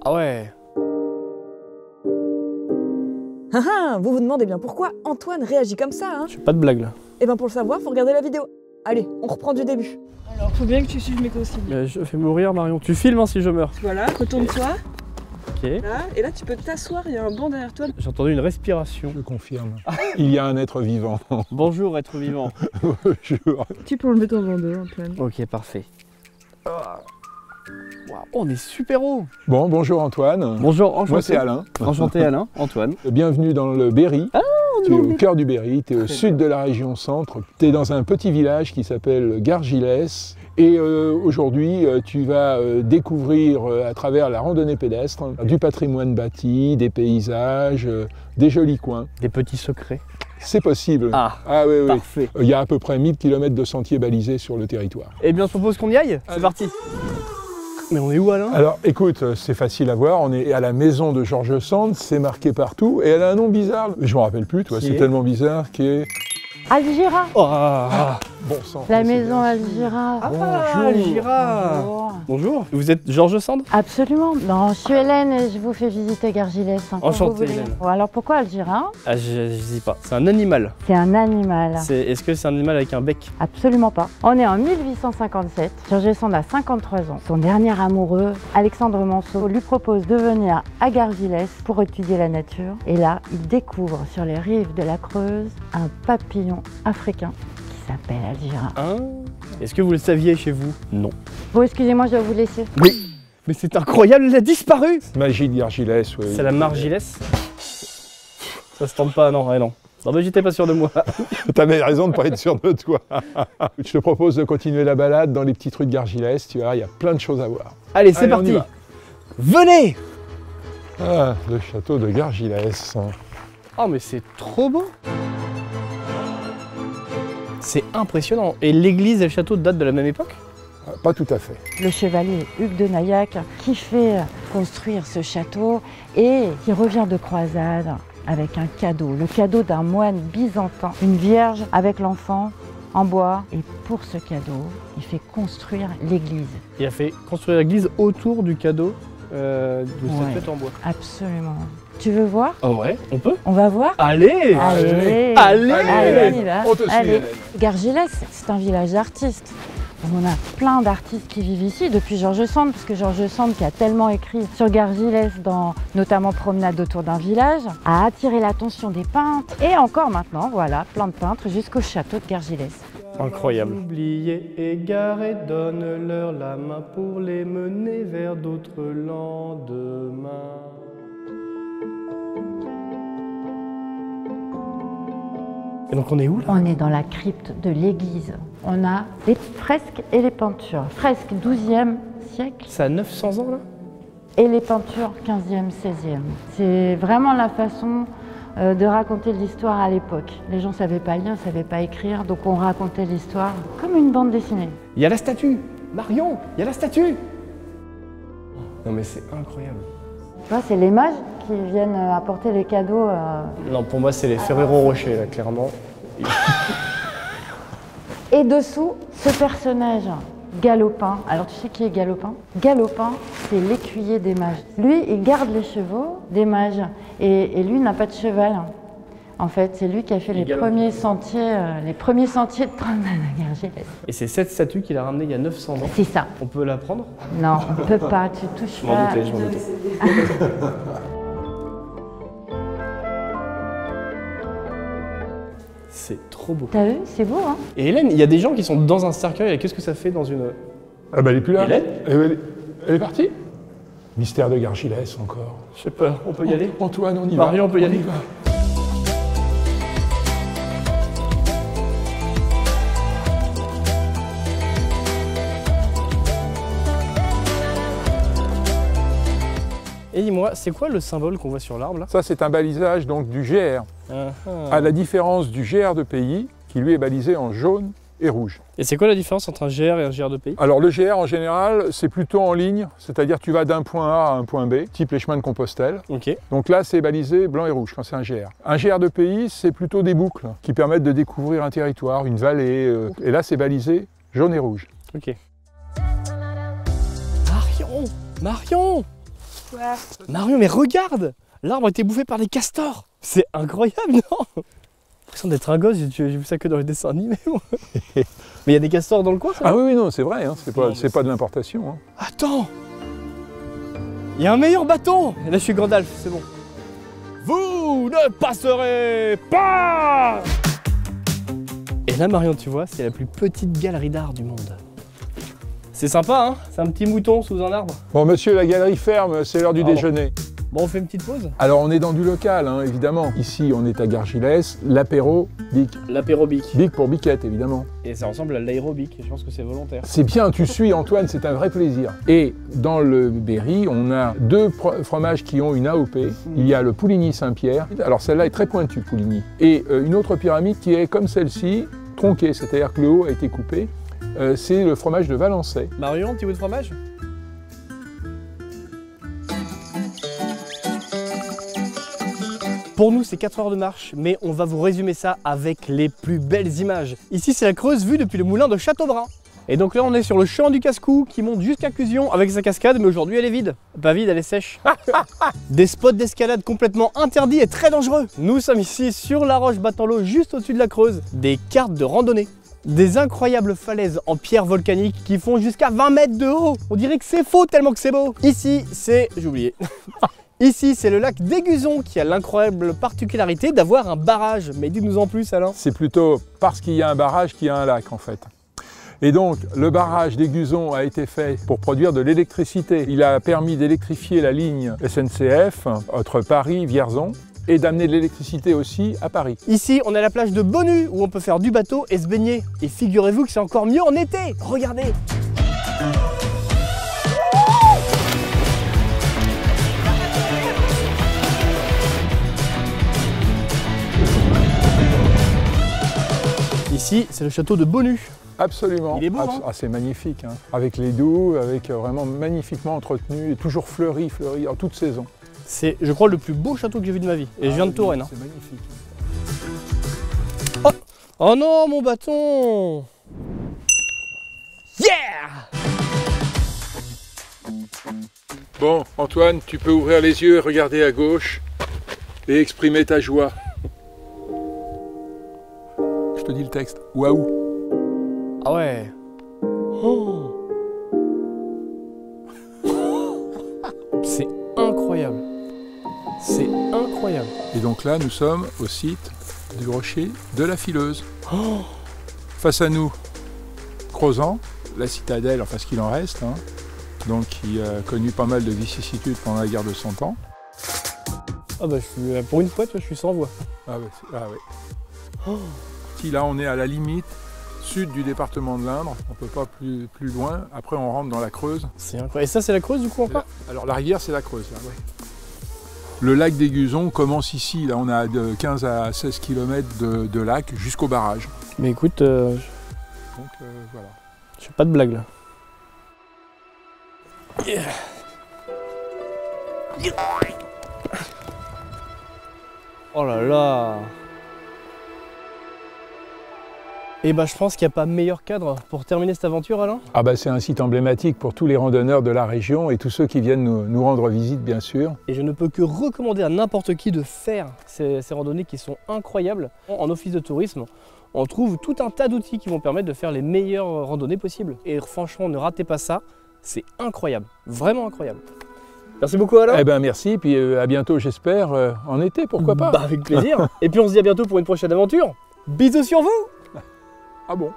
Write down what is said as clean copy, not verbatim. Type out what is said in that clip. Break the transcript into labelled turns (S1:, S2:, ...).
S1: Ah ouais.
S2: Vous vous demandez bien pourquoi Antoine réagit comme ça, hein?
S1: Je fais pas de blague là.
S2: Et ben pour le savoir, faut regarder la vidéo. Allez, on reprend du début. Alors, faut bien que tu suives mes consignes.
S1: Je fais mourir Marion. Tu filmes hein, si je meurs.
S2: Voilà, retourne-toi.
S1: Ok.
S2: Là, et là tu peux t'asseoir, il y a un banc derrière toi.
S1: J'ai entendu une respiration.
S3: Je confirme. Il y a un être vivant.
S1: Bonjour être vivant.
S3: Bonjour.
S2: Tu peux enlever ton bandeau, Antoine.
S1: Ok, parfait. Wow, on est super haut.
S3: Bon, bonjour Antoine.
S1: Bonjour, enchanté.
S3: Moi c'est Alain.
S1: Enchanté Alain, Antoine.
S3: Bienvenue dans le Berry.
S1: Ah,
S3: tu es au cœur du Berry, tu es au sud de la région centre. Tu es dans un petit village qui s'appelle Gargilès. Et aujourd'hui, tu vas découvrir à travers la randonnée pédestre du patrimoine bâti, des paysages, des jolis coins.
S1: Des petits secrets.
S3: C'est possible.
S1: Ah,
S3: oui, oui.
S1: parfait.
S3: Il y a à peu près 1000 km de sentiers balisés sur le territoire.
S1: Eh bien, je propose qu'on y aille. C'est parti. Mais on est où Alain?
S3: Alors écoute, c'est facile à voir, on est à la maison de George Sand, c'est marqué partout, et elle a un nom bizarre, je m'en rappelle plus, toi, c'est tellement bizarre, qui est...
S4: Algira.
S1: Oh,
S3: bon sang.
S4: La maison Algira.
S1: bonjour Algira.
S4: Bonjour.
S1: Bonjour. Vous êtes George Sand?
S4: Absolument. Non, je suis Hélène et je vous fais visiter Gargilès.
S1: Enchanté Hélène.
S4: Bon, alors pourquoi Algira?
S1: Ah, je dis pas. C'est un animal.
S4: C'est un animal.
S1: Est-ce que c'est un animal avec un bec?
S4: Absolument pas. On est en 1857. George Sand a 53 ans. Son dernier amoureux, Alexandre Manceau, lui propose de venir à Gargilès pour étudier la nature. Et là, il découvre sur les rives de la Creuse un papillon africain qui s'appelle Algira.
S1: Hein? Est-ce que vous le saviez chez vous? Non.
S4: Bon, excusez-moi, je dois vous laisser.
S1: Oui. Mais c'est incroyable, il a disparu.
S3: Magie de Gargilès, oui.
S1: C'est la margilès. Ça se tente pas, non, non. Non mais j'étais pas sûr de moi.
S3: T'avais raison de pas être sûr de toi. Je te propose de continuer la balade dans les petites rues de Gargilès, tu vois, il y a plein de choses à voir.
S1: Allez, c'est parti. Venez.
S3: Ah, le château de Gargilès.
S1: Oh mais c'est trop beau. C'est impressionnant. Et l'église et le château datent de la même époque?
S3: Pas tout à fait.
S4: Le chevalier Hugues de Naillac qui fait construire ce château et qui revient de croisade avec un cadeau, le cadeau d'un moine byzantin, une vierge avec l'enfant en bois. Et pour ce cadeau, il fait construire l'église.
S1: Il a fait construire l'église autour du cadeau de cette en bois.
S4: Absolument. Tu veux voir?
S1: Oh ouais, on peut?
S4: On va voir?
S1: Allez!
S4: Allez!
S1: Allez!
S4: Allez, on y va.
S3: On te suit,
S4: Allez.
S3: Hélène.
S4: Gargilès, c'est un village d'artistes. On a plein d'artistes qui vivent ici depuis George Sand, parce que George Sand, qui a tellement écrit sur Gargilès, dans notamment Promenade autour d'un village, a attiré l'attention des peintres. Et encore maintenant, voilà, plein de peintres jusqu'au château de Gargilès.
S1: Incroyable. Oubliez, égarés, donne-leur la main pour les mener vers d'autres lendemains. Et donc on est où là?
S4: On est dans la crypte de l'église. On a les fresques et les peintures. Fresques 12e siècle
S1: Ça a 900 ans là?
S4: et les peintures 15e, 16e. C'est vraiment la façon de raconter l'histoire à l'époque. Les gens ne savaient pas lire, ne savaient pas écrire, donc on racontait l'histoire comme une bande dessinée.
S1: Il y a la statue! Marion! Il y a la statue! Non mais c'est incroyable.
S4: Tu vois, c'est les mages qui viennent apporter les cadeaux.
S1: Non, pour moi c'est les Ferrero Rocher là, clairement.
S4: Et dessous, ce personnage, Galopin. Alors tu sais qui est Galopin? Galopin, c'est l'écuyer des mages. Lui, il garde les chevaux des mages. Et lui n'a pas de cheval. En fait, c'est lui qui a fait les premiers sentiers de promenade à Gargilès.
S1: Et c'est cette statue qu'il a ramenée il y a 900 ans.
S4: C'est ça.
S1: On peut la prendre?
S4: Non, on ne peut pas, tu touches
S1: Je m'en
S4: pas.
S1: doutais, je m'en doutais. C'est trop beau.
S4: T'as vu? C'est beau, hein?
S1: Et Hélène, il y a des gens qui sont dans un cercueil, et qu'est-ce que ça fait dans une...
S3: Ah bah elle est plus là.
S1: Hélène?
S3: Elle est partie? Mystère de Gargilès encore.
S1: Je sais pas, on peut y aller?
S3: Antoine, on y va.
S1: Marion, on peut y aller?
S3: va.
S1: Et dis-moi, c'est quoi le symbole qu'on voit sur l'arbre là?
S3: Ça c'est un balisage donc du GR. À la différence du GR de pays, qui lui est balisé en jaune et rouge.
S1: Et c'est quoi la différence entre un GR et un GR de pays?
S3: Alors le GR en général, c'est plutôt en ligne, c'est-à-dire tu vas d'un point A à un point B, type les chemins de Compostelle.
S1: Ok.
S3: Donc là c'est balisé blanc et rouge quand c'est un GR. Un GR de pays, c'est plutôt des boucles qui permettent de découvrir un territoire, une vallée. Et là c'est balisé jaune et rouge.
S1: Ok. Marion! Marion!
S2: Bonsoir.
S1: Marion, mais regarde! L'arbre a été bouffé par des castors! C'est incroyable, non? J'ai l'impression d'être un gosse, j'ai vu ça que dans les dessins animés. Mais il y a des castors dans le coin, ça?
S3: Ah oui, oui, non, c'est vrai, hein, c'est
S1: Non,
S3: pas de l'importation. Hein.
S1: Attends! Il y a un meilleur bâton! Et là, je suis Gandalf, c'est bon. Vous ne passerez pas! Et là, Marion, tu vois, c'est la plus petite galerie d'art du monde. C'est sympa, hein? C'est un petit mouton sous un arbre.
S3: Bon, monsieur, la galerie ferme, c'est l'heure du déjeuner.
S1: Bon, on fait une petite pause?
S3: Alors, on est dans du local, hein, évidemment. Ici, on est à Gargilès, l'apéro Bic.
S1: L'apérobic.
S3: Bic pour biquette, évidemment.
S1: Et ça ressemble à l'aérobic, je pense que c'est volontaire.
S3: C'est bien, tu suis Antoine, c'est un vrai plaisir. Et dans le Berry, on a deux fromages qui ont une AOP. Il y a le Pouligny Saint-Pierre. Alors celle-là est très pointue, Pouligny. Et une autre pyramide qui est comme celle-ci, tronquée, c'est-à-dire que le haut a été coupé. C'est le fromage de Valençay.
S1: Marion, un petit bout de fromage? Pour nous, c'est 4 heures de marche, mais on va vous résumer ça avec les plus belles images. Ici, c'est la Creuse vue depuis le moulin de Châteaubrun. Et donc là, on est sur le champ du Casse-Cou qui monte jusqu'à Cusion avec sa cascade, mais aujourd'hui, elle est vide. Pas vide, elle est sèche. Des spots d'escalade complètement interdits et très dangereux. Nous sommes ici sur la roche battant l'eau juste au-dessus de la Creuse. Des cartes de randonnée. Des incroyables falaises en pierre volcanique qui font jusqu'à 20 mètres de haut. On dirait que c'est faux tellement que c'est beau. Ici, c'est... j'ai oublié. Ici, c'est le lac d'Aiguzon qui a l'incroyable particularité d'avoir un barrage. Mais dites-nous en plus, Alain.
S3: C'est plutôt parce qu'il y a un barrage qu'il y a un lac, en fait. Et donc, le barrage d'Aiguzon a été fait pour produire de l'électricité. Il a permis d'électrifier la ligne SNCF entre Paris et Vierzon et d'amener de l'électricité aussi à Paris.
S1: Ici, on est à la plage de Bonnu où on peut faire du bateau et se baigner. Et figurez-vous que c'est encore mieux en été. Regardez. Ici, c'est le château de Bonnu.
S3: Absolument.
S1: Il est beau, hein?
S3: C'est magnifique, hein. Avec les douves, avec vraiment magnifiquement entretenu et toujours fleuri en toute saison.
S1: C'est, je crois, le plus beau château que j'ai vu de ma vie. Et je viens de Touraine. Hein.
S3: C'est magnifique.
S1: Oh, oh non, mon bâton! Yeah!
S3: Bon, Antoine, tu peux ouvrir les yeux et regarder à gauche et exprimer ta joie. Je te dis le texte. Waouh!
S1: Ah ouais. Oh. C'est incroyable. C'est incroyable.
S3: Et donc là, nous sommes au site du rocher de la Fileuse.
S1: Oh.
S3: Face à nous, Crozant, la citadelle, enfin ce qu'il en reste, hein, donc qui a connu pas mal de vicissitudes pendant la guerre de 100 ans.
S1: Ah bah, pour une fois, je suis sans voix.
S3: Ah ouais. Ah ouais.
S1: Oh.
S3: Si là, on est à la limite sud du département de l'Indre, on ne peut pas plus loin. Après, on rentre dans la Creuse.
S1: C'est incroyable. Et ça, c'est la Creuse du coup encore?
S3: Alors la rivière, c'est la Creuse, là, ouais. Le lac d'Aiguzon commence ici. Là, on a de 15 à 16 km de lac jusqu'au barrage.
S1: Mais écoute,
S3: Donc voilà.
S1: je fais pas de blague là. Yeah. Yeah. Oh là là. Et bah je pense qu'il n'y a pas meilleur cadre pour terminer cette aventure, Alain.
S3: Ah bah c'est un site emblématique pour tous les randonneurs de la région et tous ceux qui viennent nous rendre visite, bien sûr.
S1: Et je ne peux que recommander à n'importe qui de faire ces randonnées qui sont incroyables. En office de tourisme, on trouve tout un tas d'outils qui vont permettre de faire les meilleures randonnées possibles. Et franchement, ne ratez pas ça, c'est incroyable, vraiment incroyable. Merci beaucoup, Alain.
S3: Eh ben merci, puis à bientôt j'espère, en été, pourquoi pas.
S1: Bah, avec plaisir. Et puis on se dit à bientôt pour une prochaine aventure. Bisous sur vous.
S3: Ah bon?